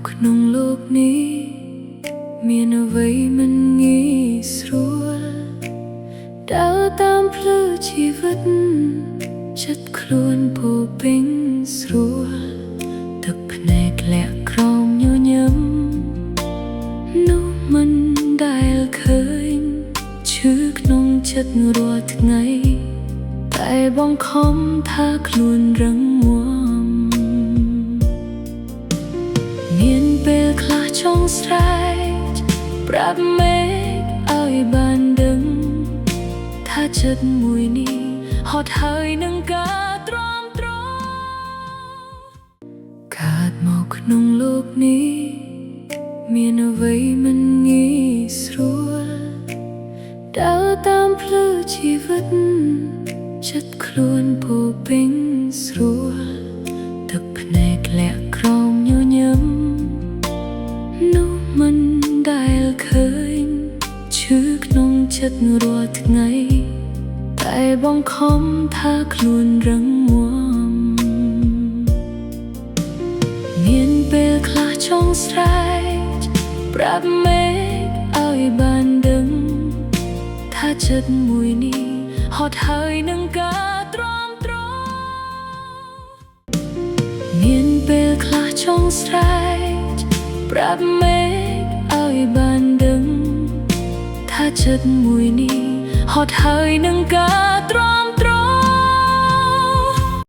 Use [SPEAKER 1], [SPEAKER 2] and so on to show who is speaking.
[SPEAKER 1] ក្នុងโลกនេះមានអ្វីមិនងាយស្រួលដើរតាមផ្លូវជីវិតចិត្តខ្លួនពោពេញស្រួលទឹកភ្នែកលាក់ក្រោមញញឹមនោះមិនដែលឃើញឈឺក្នុងចិត្តរាល់ថ្ងៃតែបង្ខំថាខ្លួនរឹងមាំមានពេលខ្លះចង់ស្រែកប្រាប់មេឃឲ្យបានដឹងថាចិត្តមួយនេះហត់ហើយនឹងការទ្រាំទ្រកើតមកក្នុងโลกនេះមានអ្វីមិនងាយស្រួលដើរតាមផ្លូវជីវិតចិត្តខ្លួនពោពេញស្រួលទឹកភ្នែកលាក់ក្រោមញញឹមនោះមិនដែលឃើញឈឺក្នុងចិត្តរាល់ថ្ងៃតែបង្ខំថាខ្លួនរឹងមាំមានពេលខ្លះចង់ស្រែកប្រាប់មេឃឲ្យបានដឹងថាចិត្តមួយនេះហត់ហើយនឹងការទ្រាំទ្រមានពេលខ្លះចង់ស្រែកប្រាប់មេឃឲ្យបានដឹងថាចិត្តមួយនេះហត់ហើយនឹងការទ្រាំ